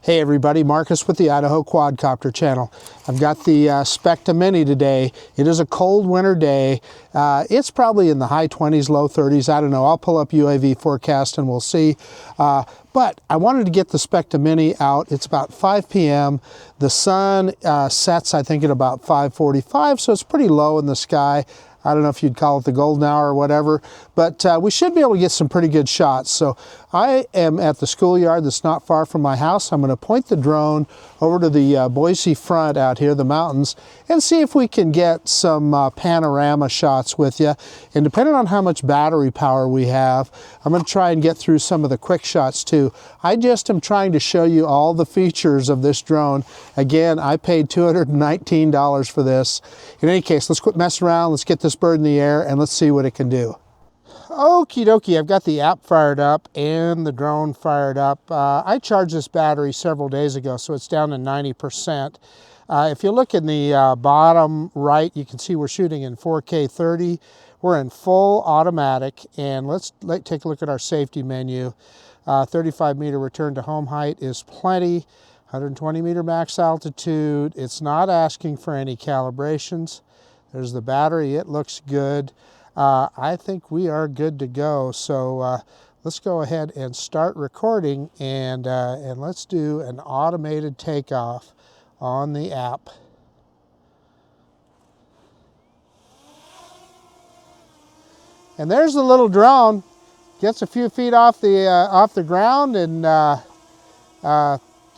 Hey everybody, Marcus with the Idaho Quadcopter channel. I've got the Specta Mini today. It is a cold winter day. It's probably in the high 20s, low 30s. I don't know. I'll pull up UAV forecast and we'll see. But I wanted to get the Specta Mini out. It's about 5 p.m. The sun sets, I think, at about 5:45, so it's pretty low in the sky. I don't know if you'd call it the golden hour or whatever, but we should be able to get some pretty good shots. So I am at the schoolyard that's not far from my house. I'm going to point the drone over to the Boise front out here, the mountains, and see if we can get some panorama shots with you. And depending on how much battery power we have, I'm going to try and get through some of the quick shots too. I just am trying to show you all the features of this drone. Again, I paid $219 for this. In any case, let's quit messing around. Let's get this bird in the air and let's see what it can do. Okie dokie, I've got the app fired up and the drone fired up. I charged this battery several days ago, so it's down to 90%. If you look in the bottom right, you can see we're shooting in 4K 30. We're in full automatic, and let's take a look at our safety menu. 35 meter return to home height is plenty. 120 meter max altitude. It's not asking for any calibrations. There's the battery, it looks good. I think we are good to go. So let's go ahead and start recording, and let's do an automated takeoff on the app. And there's the little drone. Gets a few feet off the ground, and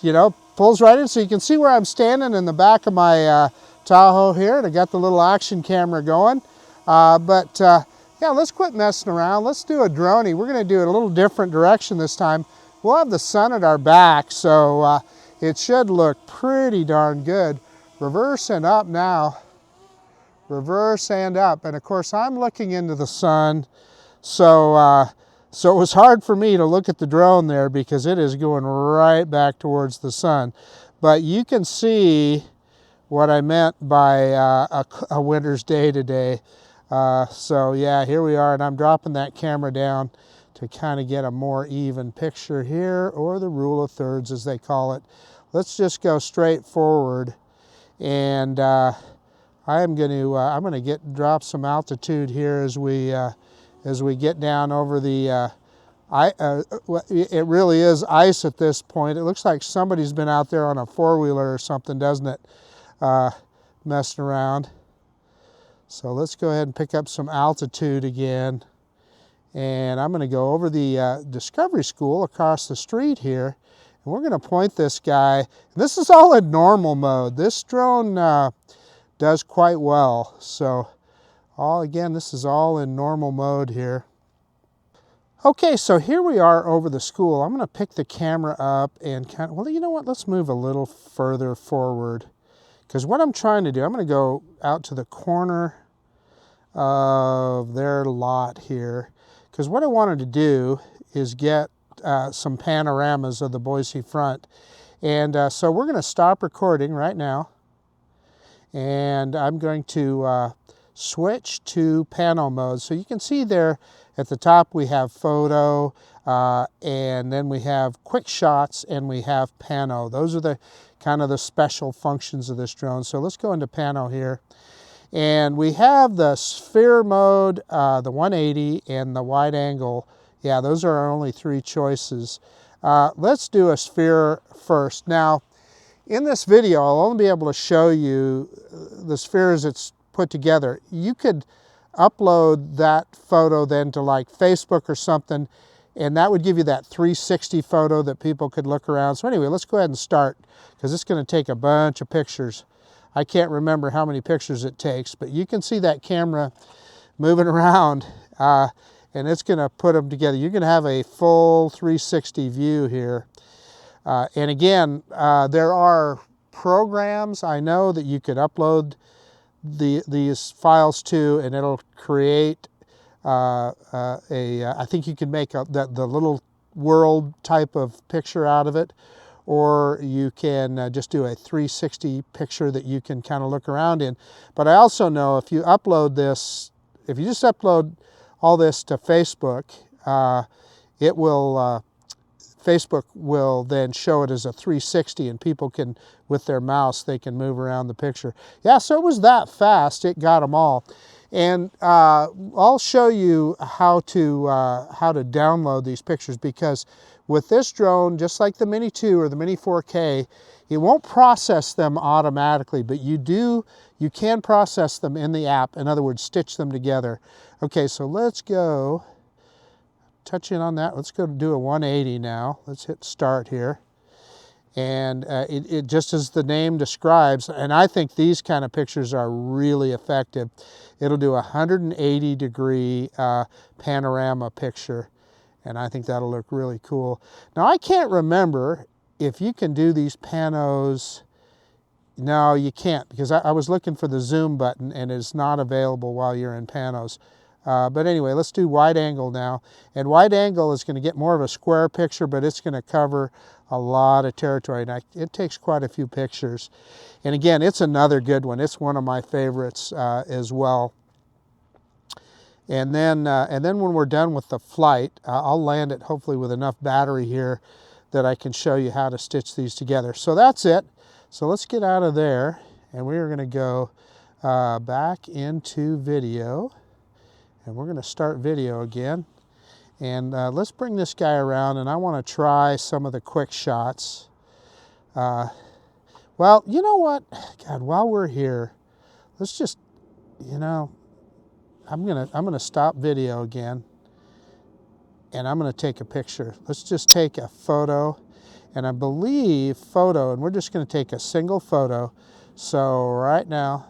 you know, pulls right in. So you can see where I'm standing in the back of my Tahoe here, and I got the little action camera going. Yeah, let's quit messing around. Let's do a droney. We're going to do it a little different direction this time. We'll have the sun at our back, so it should look pretty darn good. Reverse and up now. Reverse and up. And of course, I'm looking into the sun, so it was hard for me to look at the drone there because it is going right back towards the sun. But you can see what I meant by a winter's day today. So yeah, here we are, and I'm dropping that camera down to kind of get a more even picture here, or the rule of thirds as they call it. Let's just go straight forward, and I'm going to drop some altitude here as we get down over the it really is ice at this point. It looks like somebody's been out there on a four-wheeler or something, doesn't it? Messing around. So let's go ahead and pick up some altitude again. And I'm going to go over the Discovery School across the street here. And we're going to point this guy. This is all in normal mode. This drone does quite well. So again, this is all in normal mode here. Okay, so here we are over the school. I'm going to pick the camera up and well, you know what? Let's move a little further forward. Because what I'm trying to do, I'm going to go out to the corner of their lot here. Because what I wanted to do is get some panoramas of the Boise front. And so we're going to stop recording right now. And I'm going to switch to pano mode. So you can see there at the top we have photo, and then we have quick shots, and we have pano. Those are the kind of the special functions of this drone. So let's go into pano here. And we have the sphere mode, the 180, and the wide angle. Yeah, those are our only three choices. Let's do a sphere first. Now, in this video, I'll only be able to show you the sphere as it's put together. You could upload that photo then to like Facebook or something, and that would give you that 360 photo that people could look around. So anyway, let's go ahead and start, because it's going to take a bunch of pictures. I can't remember how many pictures it takes, but you can see that camera moving around, and it's going to put them together. You're going to have a full 360 view here. And again, there are programs I know that you could upload these files to, and it'll create I think you can make the little world type of picture out of it, or you can just do a 360 picture that you can kind of look around in. But I also know if you upload this, if you just upload all this to Facebook, it will Facebook will then show it as a 360, and people can, with their mouse, they can move around the picture. Yeah, so it was that fast. It got them all. And I'll show you how to download these pictures, because with this drone, just like the Mini 2 or the Mini 4K, it won't process them automatically, but you can process them in the app. In other words, stitch them together. Okay, so let's go, touch in on that. Let's go do a 180 now. Let's hit start here. And it just as the name describes, and I think these kind of pictures are really effective. It'll do a 180-degree panorama picture, and I think that'll look really cool. Now, I can't remember if you can do these panos. No, you can't, because I was looking for the zoom button, and it's not available while you're in panos. But anyway, let's do wide angle now. And wide angle is going to get more of a square picture, but it's going to cover a lot of territory. And it takes quite a few pictures. And again, it's another good one. It's one of my favorites as well. And then when we're done with the flight, I'll land it hopefully with enough battery here that I can show you how to stitch these together. So that's it. So let's get out of there, and we're going to go back into video. And we're going to start video again. And let's bring this guy around, and I want to try some of the QuickShots. Well, you know what? God, while we're here, let's just, I'm gonna stop video again, and I'm gonna take a picture. Let's just take a photo, and I believe photo, and we're just gonna take a single photo. So right now,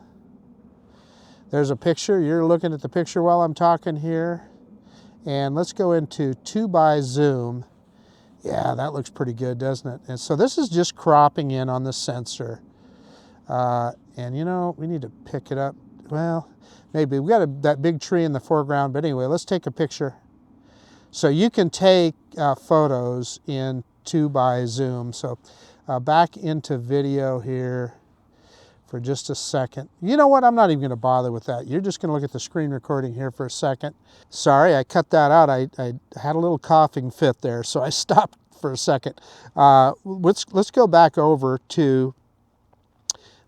there's a picture. You're looking at the picture while I'm talking here. And let's go into 2x zoom. Yeah, that looks pretty good, doesn't it? And so this is just cropping in on the sensor. And we need to pick it up. Well, maybe. We've got that big tree in the foreground, but anyway, let's take a picture. So you can take photos in 2x zoom. So back into video here for just a second. You know what? I'm not even going to bother with that. You're just going to look at the screen recording here for a second. Sorry, I cut that out. I had a little coughing fit there, so I stopped for a second. Let's go back over to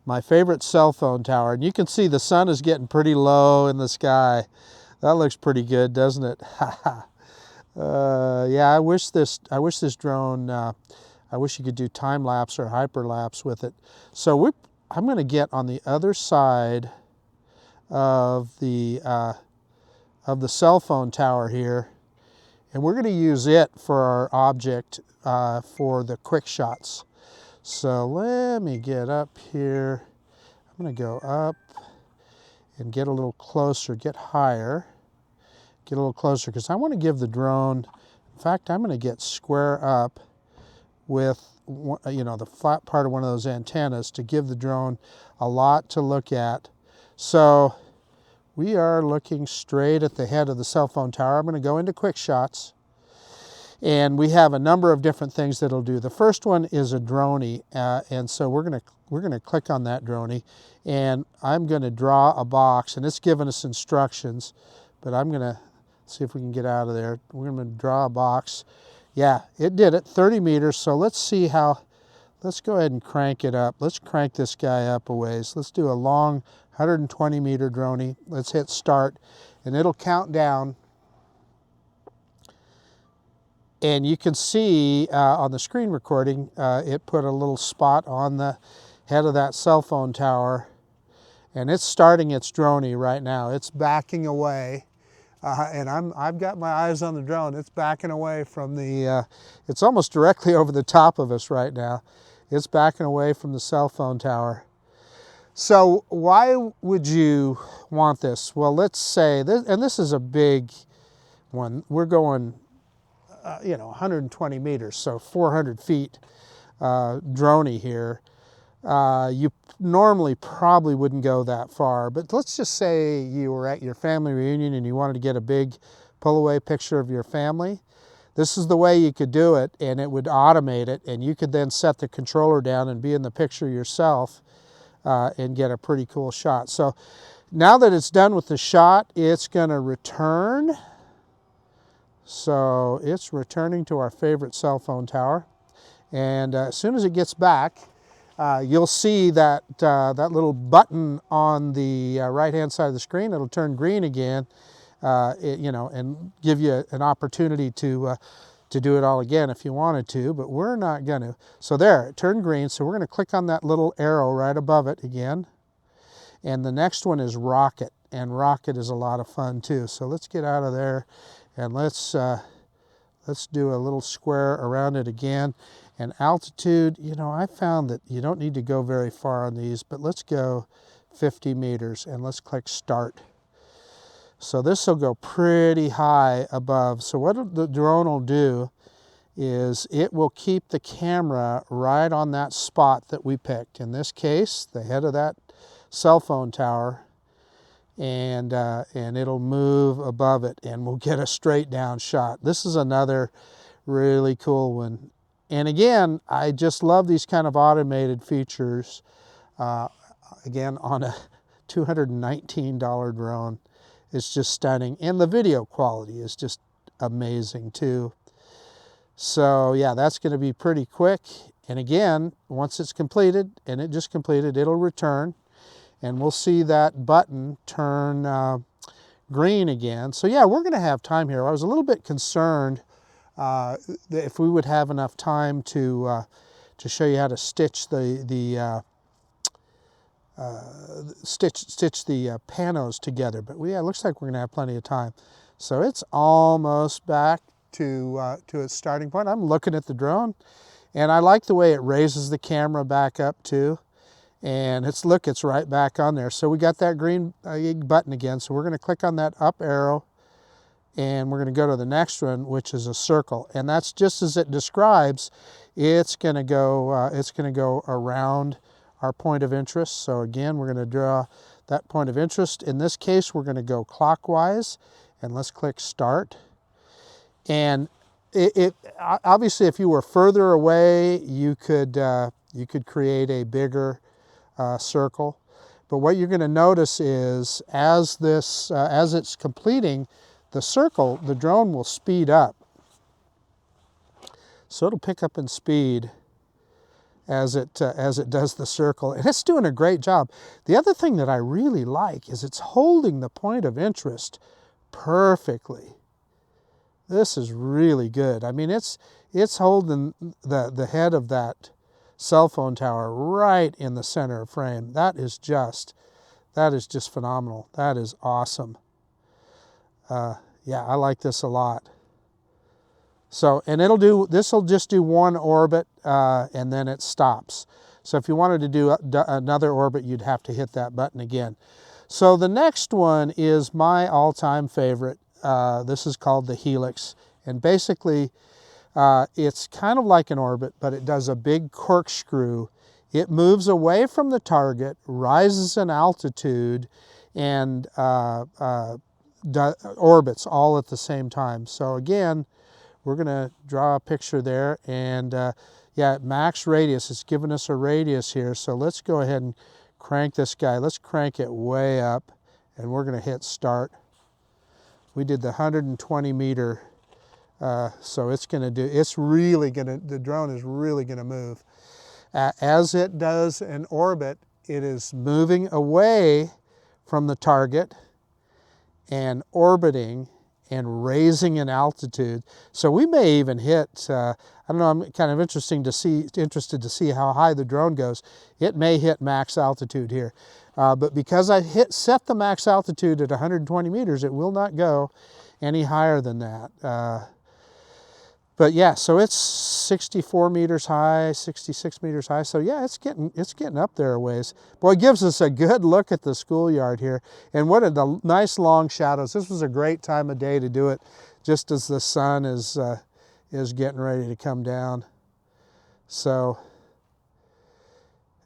my favorite cell phone tower. And you can see the sun is getting pretty low in the sky. That looks pretty good, doesn't it? Yeah, I wish this drone, I wish you could do time lapse or hyperlapse with it. So I'm going to get on the other side of the cell phone tower here, and we're going to use it for our object for the QuickShots. So let me get up here. I'm going to go up and get a little closer, get higher, get a little closer, because I want to give the drone, in fact, I'm going to get square up with the flat part of one of those antennas to give the drone a lot to look at. So we are looking straight at the head of the cell phone tower. I'm going to go into QuickShots, and we have a number of different things that it'll do. The first one is a droney, and so we're going to click on that droney, and I'm going to draw a box, and it's giving us instructions, but I'm going to see if we can get out of there. We're going to draw a box. Yeah, it did it, 30 meters. So let's see let's go ahead and crank it up. Let's crank this guy up a ways. Let's do a long 120-meter droney. Let's hit start, and it'll count down. And you can see on the screen recording, it put a little spot on the head of that cell phone tower, and it's starting its droney right now. It's backing away. And I've got my eyes on the drone. It's backing away from it's almost directly over the top of us right now. It's backing away from the cell phone tower. So why would you want this? Well, let's say, and this is a big one. We're going, 120 meters, so 400 feet droney here. You normally probably wouldn't go that far, but let's just say you were at your family reunion and you wanted to get a big pull-away picture of your family. This is the way you could do it, and it would automate it, and you could then set the controller down and be in the picture yourself and get a pretty cool shot. So now that it's done with the shot, it's going to return. So it's returning to our favorite cell phone tower. And as soon as it gets back, you'll see that that little button on the right-hand side of the screen. It'll turn green again, you know, and give you an opportunity to do it all again if you wanted to, but we're not going to. So there, it turned green. So we're going to click on that little arrow right above it again. And the next one is Rocket, and Rocket is a lot of fun too. So let's get out of there, and let's do a little square around it again. And altitude, you know, I found that you don't need to go very far on these, but let's go 50 meters, and let's click Start. So this will go pretty high above. So what the drone will do is it will keep the camera right on that spot that we picked. In this case, the head of that cell phone tower, and it'll move above it, and we'll get a straight down shot. This is another really cool one. And again, I just love these kind of automated features. Again, on a $219 drone. It's just stunning. And the video quality is just amazing too. So yeah, that's going to be pretty quick. And again, once it's completed, and it just completed, it'll return. And we'll see that button turn green again. So yeah, we're going to have time here. I was a little bit concerned if we would have enough time to show you how to stitch the panos together. But yeah, it looks like we're going to have plenty of time. So it's almost back to its starting point. I'm looking at the drone, and I like the way it raises the camera back up too. And it's right back on there. So we got that green button again. So we're going to click on that up arrow, and we're going to go to the next one, which is a circle. And that's just as it describes. It's going to go around our point of interest. So again, we're going to draw that point of interest. In this case, we're going to go clockwise, and let's click Start. And it obviously, if you were further away, you could create a bigger circle. But what you're going to notice is as it's completing the circle, the drone will speed up. So it'll pick up in speed as it does the circle, and it's doing a great job. The other thing that I really like is it's holding the point of interest perfectly. This is really good. I mean, it's holding the head of that cell phone tower right in the center of frame. That is just phenomenal. That is awesome. Yeah, I like this a lot. So, and this will just do one orbit, and then it stops. So if you wanted to do another orbit, you'd have to hit that button again. So the next one is my all-time favorite. This is called the Helix. And basically, it's kind of like an orbit, but it does a big corkscrew. It moves away from the target, rises in altitude, and orbits all at the same time. So again, we're going to draw a picture there, and yeah, max radius. It's giving us a radius here. So let's go ahead and crank this guy. Let's crank it way up, and we're going to hit Start. We did the 120 meter, so the drone is really going to move. As it does an orbit, it is moving away from the target and orbiting and raising in altitude. So we may even hit, I don't know, I'm kind of interested to see how high the drone goes. It may hit max altitude here. But because I set the max altitude at 120 meters, it will not go any higher than that. But yeah, so it's 64 meters high, 66 meters high. So yeah, it's getting up there a ways. Boy, it gives us a good look at the schoolyard here. And what the nice long shadows. This was a great time of day to do it, just as the sun is getting ready to come down. So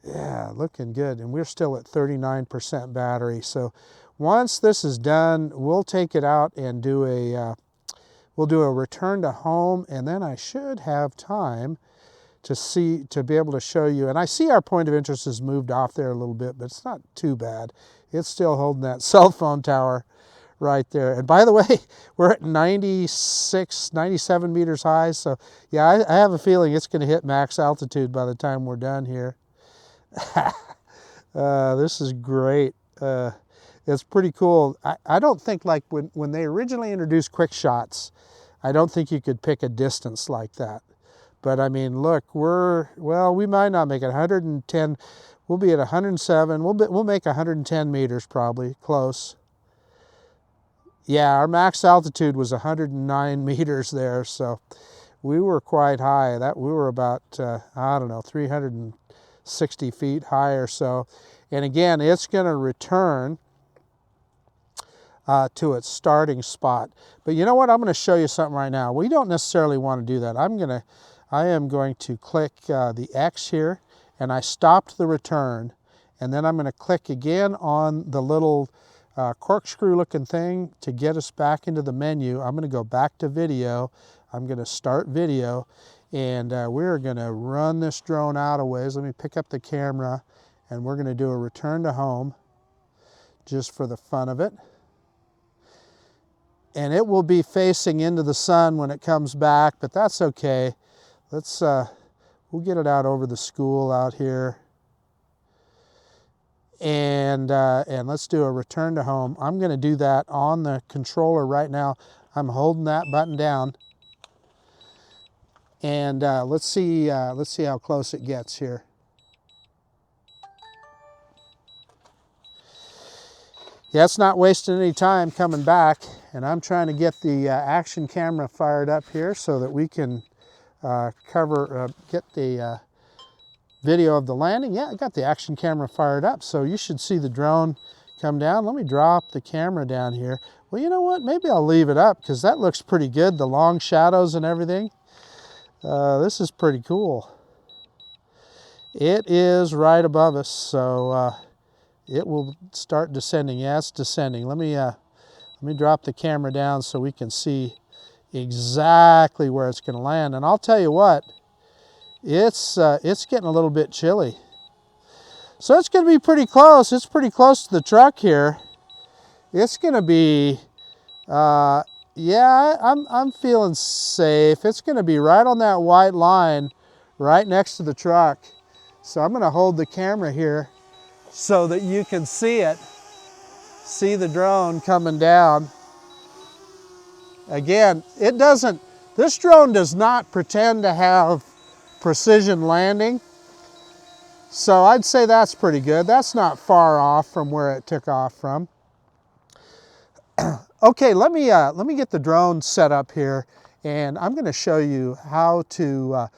yeah, looking good. And we're still at 39% battery. So once this is done, we'll take it out and do we'll do a return to home, and then I should have time to be able to show you. And I see our point of interest has moved off there a little bit, but it's not too bad. It's still holding that cell phone tower right there. And by the way, we're at 96, 97 meters high. So yeah, I have a feeling it's going to hit max altitude by the time we're done here. This is great. It's pretty cool. I don't think, like when they originally introduced QuickShots, I don't think you could pick a distance like that. But I mean, look, we might not make it 110. We'll be at 107. We'll make 110 meters probably, close. Yeah, our max altitude was 109 meters there, so we were quite high. We were about, I don't know, 360 feet high or so. And again, it's going to return to its starting spot. But you know what? I'm going to show you something right now. We don't necessarily want to do that. I am going to click the X here, and I stopped the return. And then I'm going to click again on the little corkscrew looking thing to get us back into the menu. I'm going to go back to video. I'm going to start video, and we're going to run this drone out a ways. Let me pick up the camera, and we're going to do a return to home just for the fun of it. And it will be facing into the sun when it comes back, but that's okay. We'll get it out over the school out here. And let's do a return to home. I'm going to do that on the controller right now. I'm holding that button down. And let's see how close it gets here. Yeah, it's not wasting any time coming back, and I'm trying to get the action camera fired up here so that we can get the video of the landing. Yeah, I got the action camera fired up, so you should see the drone come down. Let me drop the camera down here. Well, you know what? Maybe I'll leave it up because that looks pretty good, the long shadows and everything. This is pretty cool. It is right above us, so it will start descending. Yeah, it's descending. Let me drop the camera down so we can see exactly where it's going to land. And I'll tell you what, it's getting a little bit chilly. So it's going to be pretty close. It's pretty close to the truck here. It's going to be, yeah, I'm feeling safe. It's going to be right on that white line, right next to the truck. So I'm going to hold the camera here so that you can see it, see the drone coming down. Again, this drone does not pretend to have precision landing. So I'd say that's pretty good. That's not far off from where it took off from. Okay, let me get the drone set up here, and I'm going to show you how to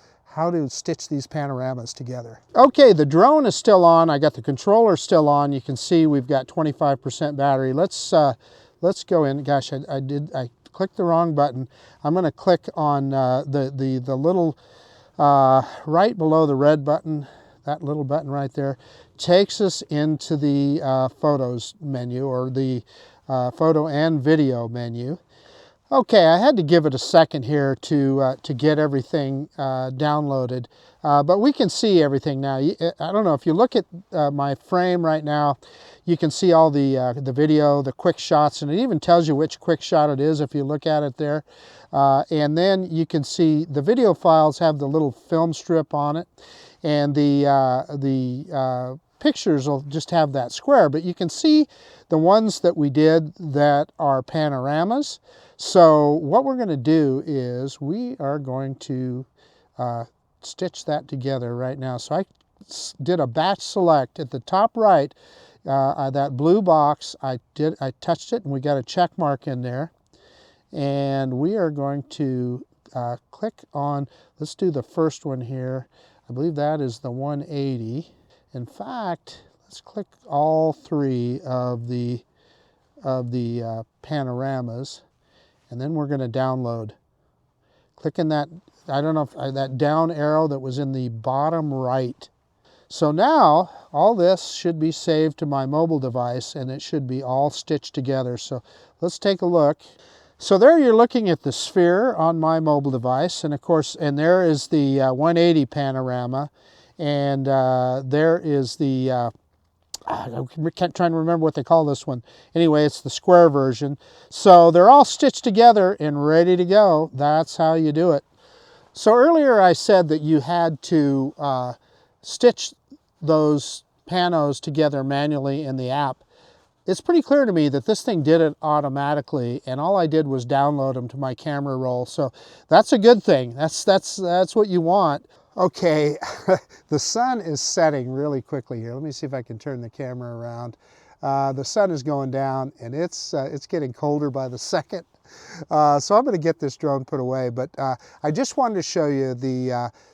stitch these panoramas together. Okay, the drone is still on. I got the controller still on. You can see we've got 25% battery. Let's go in. Gosh, I clicked the wrong button. I'm going to click on the little right below the red button. That little button right there takes us into the photos menu, or the photo and video menu. Okay, I had to give it a second here to get everything downloaded, but we can see everything now. I don't know, if you look at my frame right now, you can see all the video, the quick shots, and it even tells you which quick shot it is if you look at it there. And then you can see the video files have the little film strip on it, and the pictures will just have that square, but you can see the ones that we did that are panoramas. So what we're going to do is we are going to stitch that together right now. So I did a batch select at the top right, that blue box, I touched it and we got a check mark in there. And we are going to click on, let's do the first one here. I believe that is the 180. In fact, let's click all three of the panoramas, and then we're going to download. Clicking that, I don't know if that down arrow that was in the bottom right. So now all this should be saved to my mobile device, and it should be all stitched together. So let's take a look. So there you're looking at the sphere on my mobile device, and of course, and there is the 180 panorama, and there is the I can't try to remember what they call this one. Anyway, it's the square version. So they're all stitched together and ready to go. That's how you do it. So earlier I said that you had to stitch those panos together manually in the app. It's pretty clear to me that this thing did it automatically, and all I did was download them to my camera roll. So that's a good thing. That's what you want. Okay, the sun is setting really quickly here. Let me see if I can turn the camera around. The sun is going down, and it's getting colder by the second. So I'm going to get this drone put away, but I just wanted to show you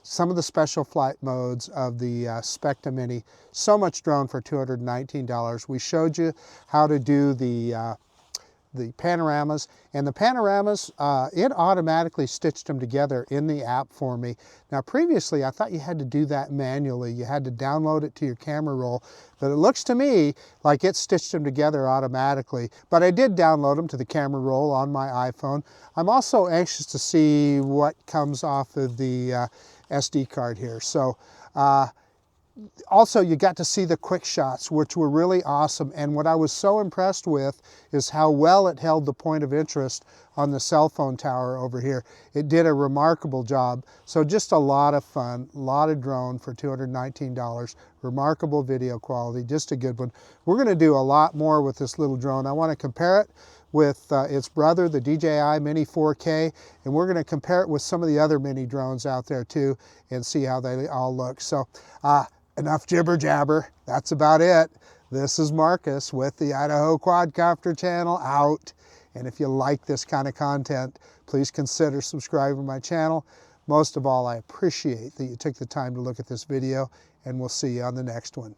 some of the special flight modes of the Specta Mini. So much drone for $219. We showed you how to do the panoramas, and the panoramas, it automatically stitched them together in the app for me. Now previously I thought you had to do that manually. You had to download it to your camera roll, but it looks to me like it stitched them together automatically. But I did download them to the camera roll on my iPhone. I'm also anxious to see what comes off of the SD card here. So also, you got to see the QuickShots, which were really awesome. And what I was so impressed with is how well it held the point of interest on the cell phone tower over here. It did a remarkable job. So just a lot of fun, a lot of drone for $219. Remarkable video quality, just a good one. We're going to do a lot more with this little drone. I want to compare it with its brother, the DJI Mini 4K, and we're going to compare it with some of the other mini drones out there too and see how they all look. So enough jibber jabber, that's about it. This is Marcus with the Idaho Quadcopter channel out. And if you like this kind of content, please consider subscribing to my channel. Most of all, I appreciate that you took the time to look at this video, and we'll see you on the next one.